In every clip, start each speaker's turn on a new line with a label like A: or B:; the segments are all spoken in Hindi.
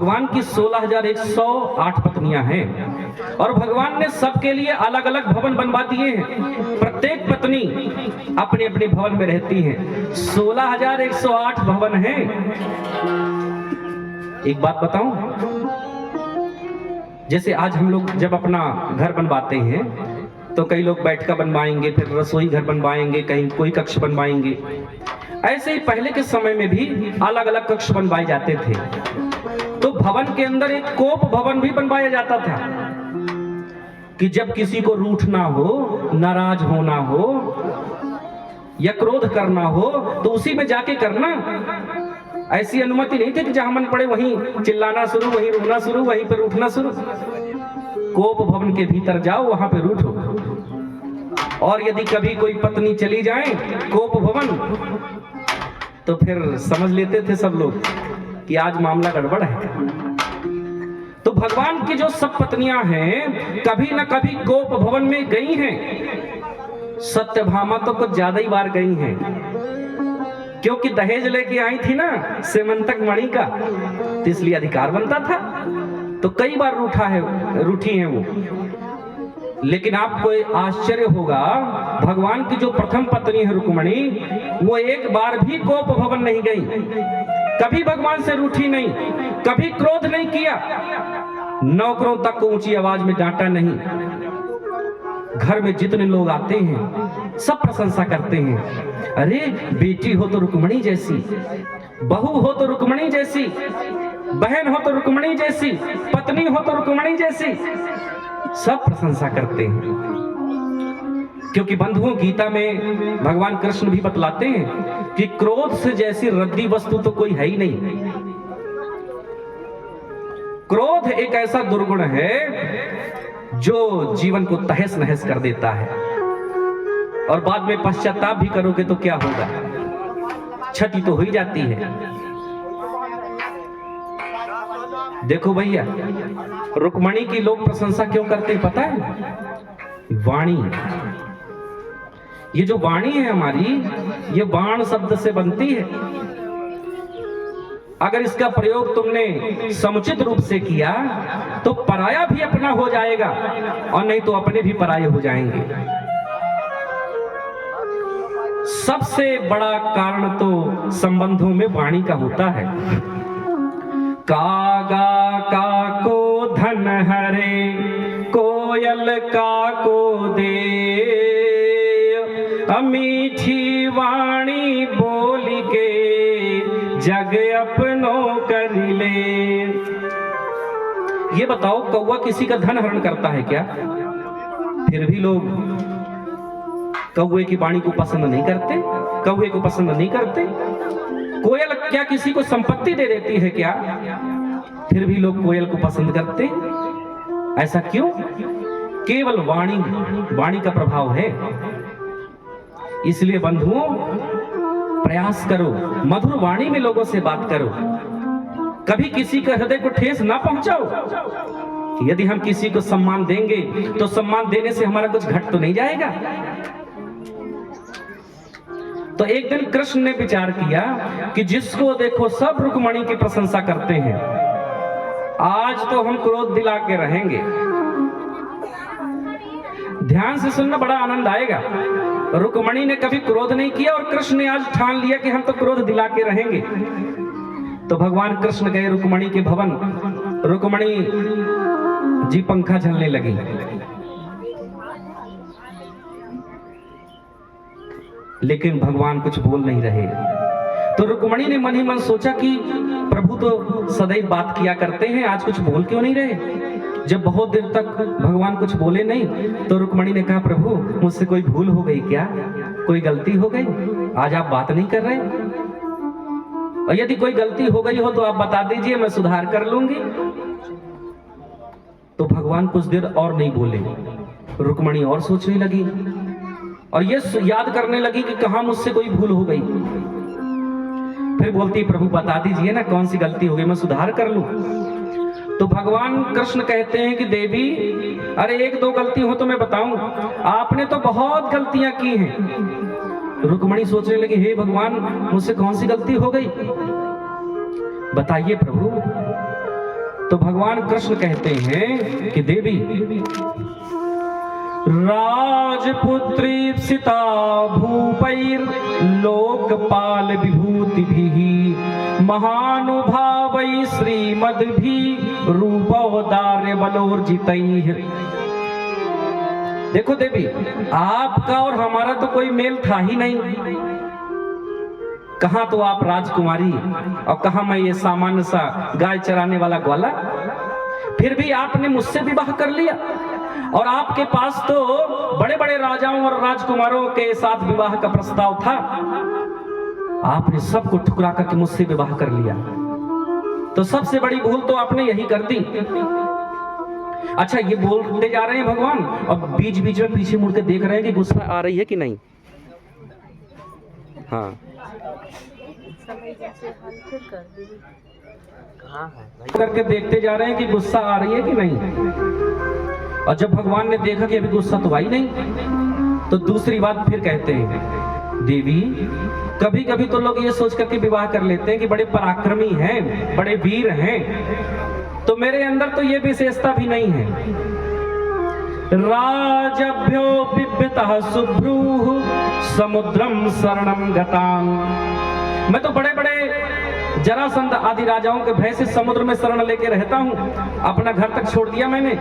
A: भगवान की 16,108 पत्नियां हैं और भगवान ने सबके लिए अलग अलग भवन बनवा दिए हैं। प्रत्येक पत्नी अपने अपने भवन में रहती है। 16,108 भवन हैं। एक बात बताऊं, जैसे आज हम लोग जब अपना घर बनवाते हैं तो कई लोग बैठका बनवाएंगे, फिर रसोई घर बनवाएंगे, कहीं कोई कक्ष बनवाएंगे। ऐसे ही पहले के समय में भी अलग अलग कक्ष बनवाए जाते थे। तो भवन के अंदर एक कोप भवन भी बनवाया जाता था कि जब किसी को रूठना हो, नाराज होना हो या क्रोध करना हो तो उसी में जाके करना। ऐसी अनुमति नहीं थी कि जहां मन पड़े वहीं चिल्लाना शुरू, वहीं रोना शुरू, वहीं पर उठना शुरू। कोप भवन के भीतर जाओ, वहां पे रूठो। और यदि कभी कोई पत्नी चली जाए कोप भवन तो फिर समझ लेते थे सब लोग कि आज मामला गड़बड़ है। तो भगवान की जो सब पत्नियां हैं कभी न कभी कोप भवन में गई हैं। सत्यभामा तो कुछ ज्यादा ही बार गई हैं, क्योंकि दहेज लेके आई थी ना सेमंतक मणि का, तो इसलिए अधिकार बनता था। तो कई बार रूठी हैं वो। लेकिन आपको आश्चर्य होगा, भगवान की जो प्रथम पत्नी है रुक्मिणी, वो एक बार भी कोप भवन नहीं गई, कभी भगवान से रूठी नहीं, कभी क्रोध नहीं किया, नौकरों तक को ऊंची आवाज में डांटा नहीं। घर में जितने लोग आते हैं सब प्रशंसा करते हैं। अरे बेटी हो तो रुक्मिणी जैसी, बहू हो तो रुक्मिणी जैसी, बहन हो तो रुक्मिणी जैसी, पत्नी हो तो रुक्मिणी जैसी, सब प्रशंसा करते हैं। क्योंकि बंधुओं, गीता में भगवान कृष्ण भी बतलाते हैं कि क्रोध से जैसी रद्दी वस्तु तो कोई है ही नहीं। क्रोध एक ऐसा दुर्गुण है जो जीवन को तहस नहस कर देता है और बाद में पश्चाताप भी करोगे तो क्या होगा, क्षति तो हो ही जाती है। देखो भैया, रुक्मिणी की लोग प्रशंसा क्यों करते हैं पता है? वाणी। ये जो वाणी है हमारी, ये बाण शब्द से बनती है। अगर इसका प्रयोग तुमने समुचित रूप से किया तो पराया भी अपना हो जाएगा और नहीं तो अपने भी पराये हो जाएंगे। सबसे बड़ा कारण तो संबंधों में वाणी का होता है। कागा काको धन हरे, कोयल काको दे, अमीठी वाणी बोल के जग अपनो कर ले। ये बताओ, कौवा किसी का धन हरण करता है क्या? फिर भी लोग कौवे की वाणी को पसंद नहीं करते, कौवे को पसंद नहीं करते। कोयल क्या किसी को संपत्ति दे देती है क्या? फिर भी लोग कोयल को पसंद करते। ऐसा क्यों? केवल वाणी का प्रभाव है। इसलिए बंधुओं, प्रयास करो, मधुर वाणी में लोगों से बात करो। कभी किसी के हृदय को ठेस ना पहुंचाओ। यदि हम किसी को सम्मान देंगे तो सम्मान देने से हमारा कुछ घट तो नहीं जाएगा। तो एक दिन कृष्ण ने विचार किया कि जिसको देखो सब रुक्मिणी की प्रशंसा करते हैं, आज तो हम क्रोध दिला के रहेंगे। ध्यान से सुनना, बड़ा आनंद आएगा। रुक्मिणी ने कभी क्रोध नहीं किया और कृष्ण ने आज ठान लिया कि हम तो क्रोध दिला के रहेंगे। तो भगवान कृष्ण गए रुक्मिणी के भवन। रुक्मिणी जी पंखा झलने लगी। लेकिन भगवान कुछ बोल नहीं रहे। तो रुक्मिणी ने मन ही मन सोचा कि प्रभु तो सदैव बात किया करते हैं, आज कुछ बोल क्यों नहीं रहे? जब बहुत देर तक भगवान कुछ बोले नहीं तो रुक्मिणी ने कहा, प्रभु मुझसे कोई भूल हो गई क्या? कोई गलती हो गई? आज आप बात नहीं कर रहे? और यदि कोई गलती हो गई हो तो आप बता दीजिए, मैं सुधार कर लूंगी। तो भगवान कुछ देर और नहीं बोले। रुक्मिणी और सोचने लगी और ये याद करने लगी कि कहां मुझसे कोई भूल हो गई। फिर बोलती, प्रभु बता दीजिए ना कौन सी गलती हो गई, मैं सुधार कर लूं। तो भगवान कृष्ण कहते हैं कि देवी, अरे एक दो गलती हो तो मैं बताऊं, आपने तो बहुत गलतियां की हैं। रुक्मिणी सोचने लगी, हे भगवान मुझसे कौन सी गलती हो गई, बताइए प्रभु। तो भगवान कृष्ण कहते हैं कि देवी, राजपुत्री सीता भूपैर लोकपाल विभूतिभिः महानुभावै श्रीमद्भिः रूपवदार्य बलोर्जितैः। देखो देवी, आपका और हमारा तो कोई मेल था ही नहीं। कहां तो आप राजकुमारी और कहां मैं ये सामान्य सा गाय चराने वाला ग्वाला। फिर भी आपने मुझसे विवाह कर लिया और आपके पास तो बड़े बड़े राजाओं और राजकुमारों के साथ विवाह का प्रस्ताव था। आपने सबको ठुकरा करके मुझसे विवाह कर लिया, तो सबसे बड़ी भूल तो आपने यही कर दी। अच्छा, ये बोलते जा रहे हैं भगवान और बीच बीच में पीछे मुड़ के देख रहे हैं कि गुस्सा आ रही है कि नहीं। हाँ, करके देखते जा रहे हैं कि गुस्सा आ रही है कि नहीं। और जब भगवान ने देखा कि अभी गुस्सा तो आई नहीं, तो दूसरी बात फिर कहते हैं, देवी कभी कभी तो लोग ये सोच करके विवाह कर लेते हैं कि बड़े पराक्रमी हैं, बड़े वीर हैं, तो मेरे अंदर तो ये विशेषता भी नहीं है। राजभ्यो बिभ्यतः शुभ्रूः समुद्रम शरणं गतां। मैं तो बड़े बड़े जरासंध आदि राजाओं के भय से समुद्र में शरण लेके रहता हूं, अपना घर तक छोड़ दिया मैंने,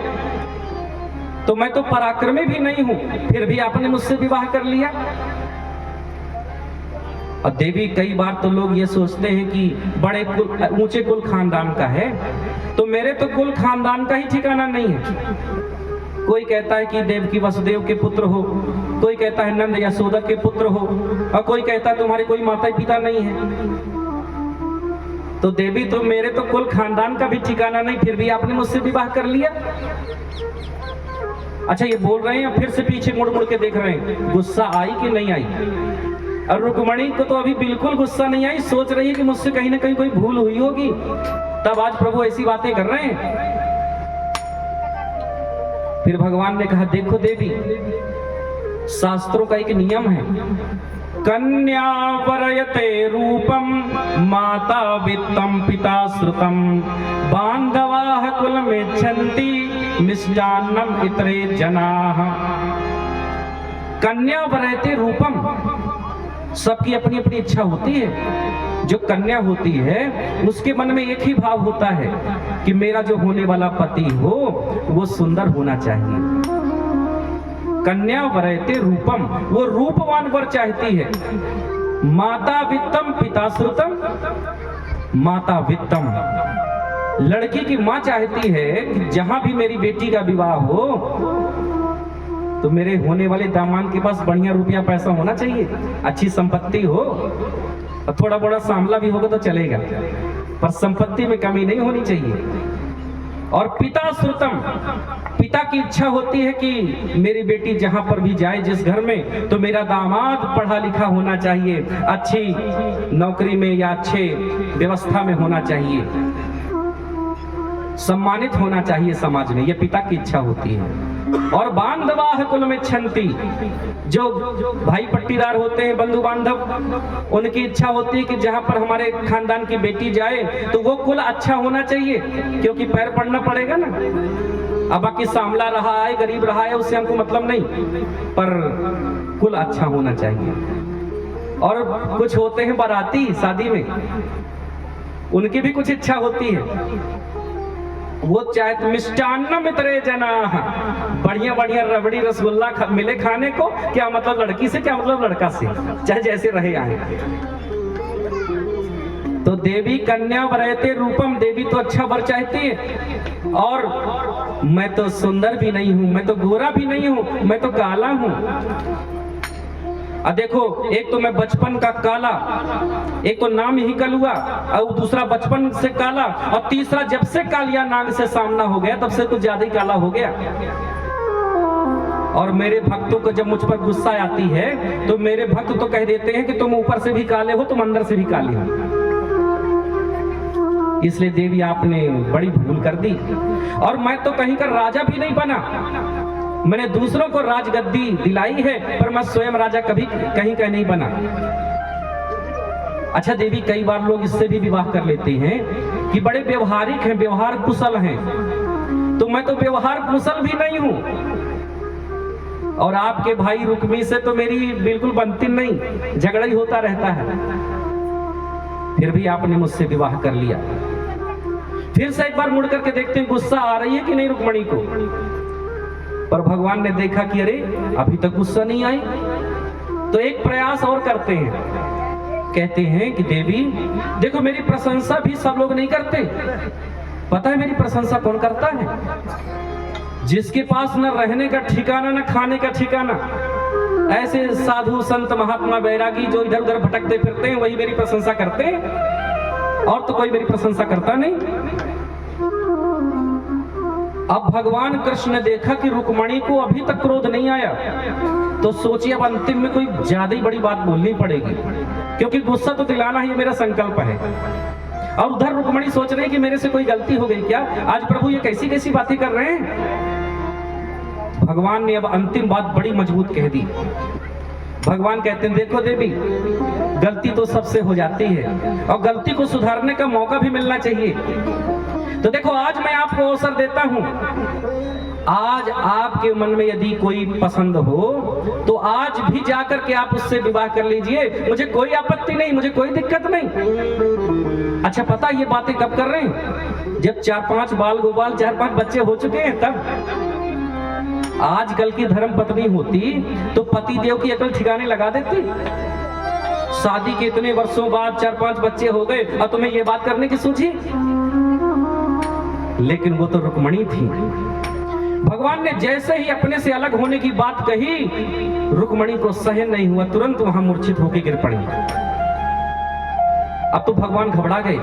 A: तो मैं तो पराक्रमी भी नहीं हूं, फिर भी आपने मुझसे विवाह कर लिया। और देवी कई बार तो लोग ये सोचते हैं कि बड़े ऊंचे कुल खानदान का है, तो मेरे तो कुल खानदान का ही ठिकाना नहीं है। कोई कहता है कि देवकी वसुदेव के पुत्र हो, कोई कहता है नंद यशोदा के पुत्र हो, और कोई कहता है तुम्हारे कोई माता पिता नहीं है। तो देवी तो मेरे तो कुल खानदान का भी ठिकाना नहीं, फिर भी आपने मुझसे विवाह कर लिया। अच्छा, ये बोल रहे हैं फिर से पीछे मुड़ मुड़ के देख रहे हैं, गुस्सा आई कि नहीं आई। और रुक्मणी को तो अभी बिल्कुल गुस्सा नहीं आई, सोच रही है कि मुझसे कहीं ना कहीं कोई भूल हुई होगी, तब आज प्रभु ऐसी बातें कर रहे हैं। फिर भगवान ने कहा, देखो देवी, शास्त्रों का एक नियम है, कन्या वरयते रूपम माता वित्तम पिता श्रुतम बांधवाः कुलमेच्छन्ति मिष्टान्नम इतरे जनाः। कन्या वरयते रूपम, सबकी अपनी अपनी इच्छा होती है। जो कन्या होती है उसके मन में एक ही भाव होता है कि मेरा जो होने वाला पति हो वो सुंदर होना चाहिए। कन्या वरयते रूपम, वो रूपवान वर चाहती है। माता वित्तम पिता श्रुतम, माता वित्तम, लड़की की माँ चाहती है कि जहां भी मेरी बेटी का विवाह हो तो मेरे होने वाले दामाद के पास बढ़िया रुपया पैसा होना चाहिए, अच्छी संपत्ति हो, और थोड़ा बड़ा सामला भी होगा तो चलेगा, पर संपत्ति में कमी नहीं होनी चाहिए। और पिता श्रुतम, पिता की इच्छा होती है कि मेरी बेटी जहां पर भी जाए जिस घर में, तो मेरा दामाद पढ़ा लिखा होना चाहिए, अच्छी नौकरी में या अच्छे व्यवस्था में होना चाहिए, सम्मानित होना चाहिए समाज में, यह पिता की इच्छा होती है। और बांधवाः कुलमेच्छन्ति, जो भाई पट्टीदार होते हैं, बंधु बांधव, उनकी इच्छा होती है कि जहां पर हमारे खानदान की बेटी जाए तो वो कुल अच्छा होना चाहिए, क्योंकि पैर पड़ना पड़ेगा ना। अब बाकी सामला रहा है, गरीब रहा है, उससे हमको मतलब नहीं, पर कुल अच्छा होना चाहिए। और कुछ होते हैं बाराती शादी में, उनकी भी कुछ इच्छा होती है, वो चाहे मिष्टान्नम इतरे जनाः, बढ़िया बढ़िया रबड़ी रसगुल्ला मिले खाने को, क्या मतलब लड़की से, क्या मतलब लड़का से, चाहे जैसे रहे आए। तो देवी कन्या वरयते रूपम, देवी तो अच्छा वर चाहती है। और मैं तो सुंदर भी नहीं हूं, मैं तो गोरा भी नहीं हूं, मैं तो काला हूं। अब देखो, एक तो मैं बचपन का काला, एक तो नाम ही कलुआ, और दूसरा बचपन से काला, और तीसरा जब से कालिया नाग से सामना हो गया तब से कुछ ज्यादा ही काला हो गया। और मेरे भक्तों को जब मुझ पर गुस्सा आती है तो मेरे भक्त तो कह देते हैं कि तुम ऊपर से भी काले हो, तुम अंदर से भी काले हो। इसलिए देवी आपने बड़ी भूल कर दी। और मैं तो कहीं का राजा भी नहीं बना, मैंने दूसरों को राजगद्दी दिलाई है, पर मैं स्वयं राजा कभी कहीं का नहीं बना। अच्छा देवी, कई बार लोग इससे भी विवाह कर लेते हैं कि बड़े व्यवहारिक हैं, व्यवहार कुशल हैं, तो मैं तो व्यवहार कुशल भी नहीं हूं, और आपके भाई रुक्मी से तो मेरी बिल्कुल बनती नहीं, झगड़ा ही होता रहता है। फिर भी आपने मुझसे विवाह कर लिया। फिर से एक बार मुड़ करके देखते हैं गुस्सा आ रही है कि नहीं रुक्मणी को। पर भगवान ने देखा कि अरे अभी तक गुस्सा नहीं आई, तो एक प्रयास और करते हैं। कहते हैं कि देवी देखो, मेरी प्रशंसा भी सब लोग नहीं करते। पता है मेरी प्रशंसा कौन करता है? जिसके पास न रहने का ठिकाना न खाने का ठिकाना, ऐसे साधु संत महात्मा बैरागी जो इधर उधर भटकते फिरते हैं, वही मेरी प्रशंसा करते हैं, और तो कोई मेरी प्रशंसा करता नहीं। अब भगवान कृष्ण ने देखा कि रुक्मणी को अभी तक क्रोध नहीं आया, तो सोचिए अब अंतिम में कोई ज्यादा ही बड़ी बात बोलनी पड़ेगी, क्योंकि गुस्सा तो दिलाना ही मेरा संकल्प है। और उधर रुक्मणी सोच रही कि मेरे से कोई गलती हो गई क्या, आज प्रभु ये कैसी कैसी बातें कर रहे हैं। भगवान ने अब अंतिम बात बड़ी मजबूत कह दी। भगवान कहते हैं देखो देवी, गलती तो सबसे हो जाती है, और गलती को सुधारने का मौका भी मिलना चाहिए। तो देखो आज मैं आपको अवसर देता हूं, आज आपके मन में यदि कोई पसंद हो तो आज भी जाकर के आप उससे विवाह कर लीजिए, मुझे कोई आपत्ति नहीं, मुझे कोई दिक्कत नहीं। अच्छा पता ये बातें कब कर रहे हैं? जब 4-5 बाल गोपाल 4-5 बच्चे हो चुके हैं तब। आजकल की धर्म पत्नी होती तो पति देव की अकल ठिकाने लगा देती। शादी के इतने वर्षों बाद 4-5 बच्चे हो गए और तुम्हें ये बात करने की सूझी? लेकिन वो तो रुक्मणी थी। भगवान ने जैसे ही अपने से अलग होने की बात कही, रुक्मणी को सहन नहीं हुआ, तुरंत वहां मूर्छित होकर गिर पड़ी। अब तो भगवान घबरा गए।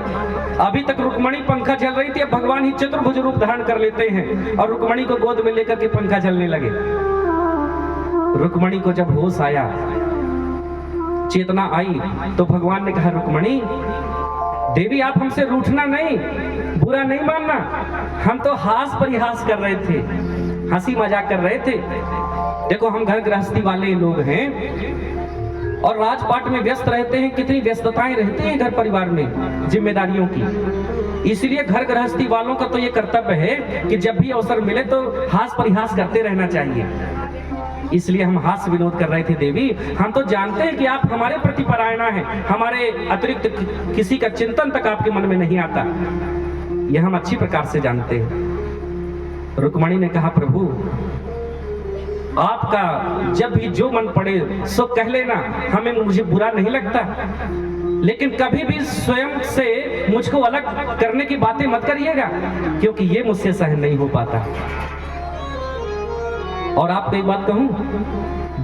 A: अभी तक रुक्मणी पंखा झल रही थी, अब भगवान ही चतुर्भुज रूप धारण कर लेते हैं और रुक्मणी को गोद में लेकर के पंखा झलने लगे। रुक्मणी को जब होश आया, चेतना आई, तो भगवान ने कहा रुक्मणी देवी आप हमसे रूठना नहीं, बुरा नहीं मानना, हम तो हास परिहास कर रहे थे, हंसी मजाक कर रहे थे। देखो हम घर गृहस्थी वाले लोग हैं और राजपाट में व्यस्त रहते हैं, कितनी व्यस्तताएं रहती हैं घर परिवार में जिम्मेदारियों की। इसलिए घर गृहस्थी वालों का तो ये कर्तव्य है कि जब भी अवसर मिले तो हास परिहास करते रहना चाहिए। इसलिए हम हास्य विनोद कर रहे थे देवी, हम तो जानते हैं कि आप हमारे प्रति परायणा हैं, हमारे अतिरिक्त किसी का चिंतन तक आपके मन में नहीं आता, यह हम अच्छी प्रकार से जानते हैं। रुक्मणी ने कहा प्रभु आपका जब भी जो मन पड़े सो कह लेना, हमें मुझे बुरा नहीं लगता, लेकिन कभी भी स्वयं से मुझको अलग करने की बातें मत करिएगा, क्योंकि ये मुझसे सहन नहीं हो पाता। और आपको एक बात कहूं,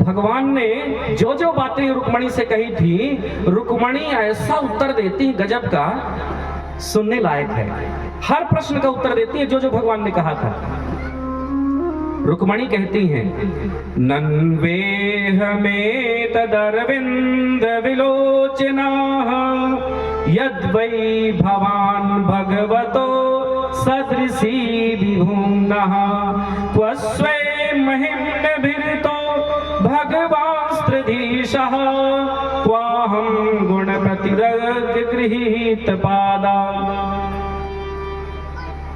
A: भगवान ने जो जो बातें रुक्मणी से कही थी, रुक्मणी ऐसा उत्तर देती गजब का, सुनने लायक है। हर प्रश्न का उत्तर देती है जो जो भगवान ने कहा था। रुक्मणी कहती हैं नन्वेह में तदरविंद विलोचना यद्वै भवान भगवतो सदृशी विभुम्नः क्वस्वै महिम्नभिर्तो भगवास्त्रिधीशः क्वाहं गुणप्रतिरग् गृहीत पादा।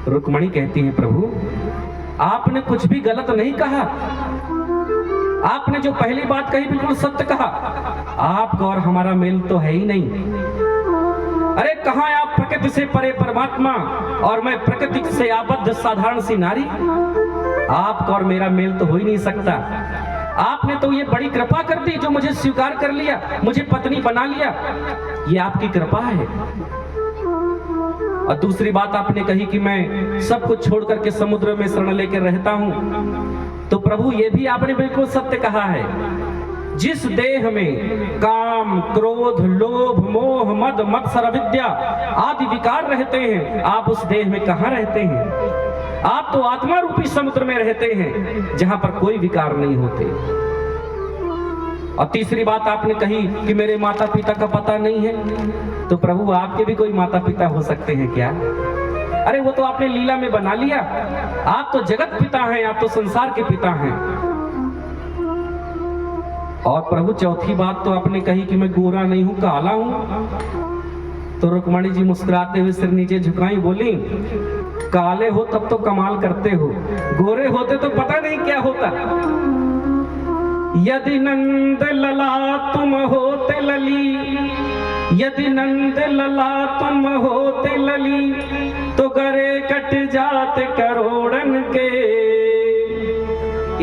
A: रुक्मणी कहती है प्रभु आपने कुछ भी गलत नहीं कहा, आपने जो पहली बात कही बिल्कुल सत्य कहा। आपका और हमारा मेल तो है ही नहीं। अरे कहां आप प्रकृति से परे परमात्मा और मैं प्रकृति से आबद्ध साधारण सी नारी, आपका और मेरा मेल तो हो ही नहीं सकता। आपने तो ये बड़ी कृपा कर दी जो मुझे स्वीकार कर लिया, मुझे पत्नी बना लिया, ये आपकी कृपा है। और दूसरी बात आपने कही कि मैं सब कुछ छोड़ करके समुद्र में शरण लेकर रहता हूं, तो प्रभु ये भी आपने बिल्कुल सत्य कहा है। जिस देह में काम, क्रोध, लोभ, मोह, मद, मत्सर, अविद्या आदि विकार रहते हैं, आप उस देह में कहां रहते हैं? आप तो आत्मा रूपी समुद्र में रहते हैं जहां पर कोई विकार नहीं होते। और तीसरी बात आपने कही कि मेरे माता पिता का पता नहीं है, तो प्रभु आपके भी कोई माता पिता हो सकते हैं क्या? अरे वो तो आपने लीला में बना लिया, आप तो जगत पिता हैं, आप तो संसार के पिता हैं। और प्रभु चौथी बात तो आपने कही कि मैं गोरा नहीं हूं, काला हूं। तो रुक्मणी जी मुस्कुराते हुए सिर नीचे झुकाई, बोली काले हो तब तो कमाल करते हो, गोरे होते तो पता नहीं क्या होता। यदि नंद लला तुम होते लली, यदि नंद लला तुम होते लली, तो गरे कट जाते करोड़न के।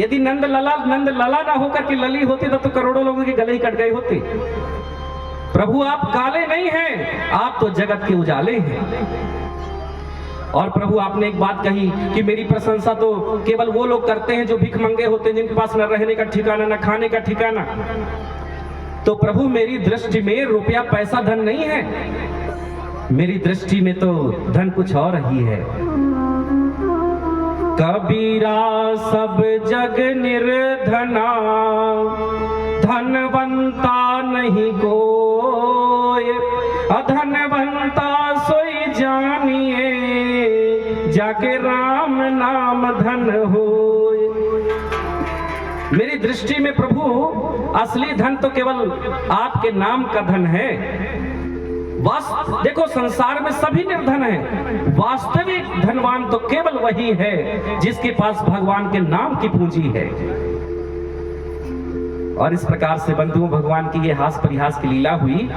A: यदि नंद लला ना होकर के लली होती तो करोड़ों लोगों के गले ही कट गए होते। प्रभु आप काले नहीं हैं, आप तो जगत के उजाले हैं। और प्रभु आपने एक बात कही कि मेरी प्रशंसा तो केवल वो लोग करते हैं जो भिखमंगे होते हैं, जिनके पास न रहने का ठिकाना न खाने का ठिकाना। तो प्रभु मेरी दृष्टि में रुपया पैसा धन नहीं है, मेरी दृष्टि में तो धन कुछ और ही है। कबीरा सब जग निर्धना, धनवंता नहीं कोय, अधनवंता सोई जानिए, जाके राम नाम धन होय। मेरी दृष्टि में प्रभु असली धन तो केवल आपके नाम का धन है। देखो संसार में सभी निर्धन हैं, वास्तविक धनवान तो केवल वही है जिसके पास भगवान के नाम की पूंजी है। और इस प्रकार से बंधुओं भगवान की ये हास परिहास की लीला हुई।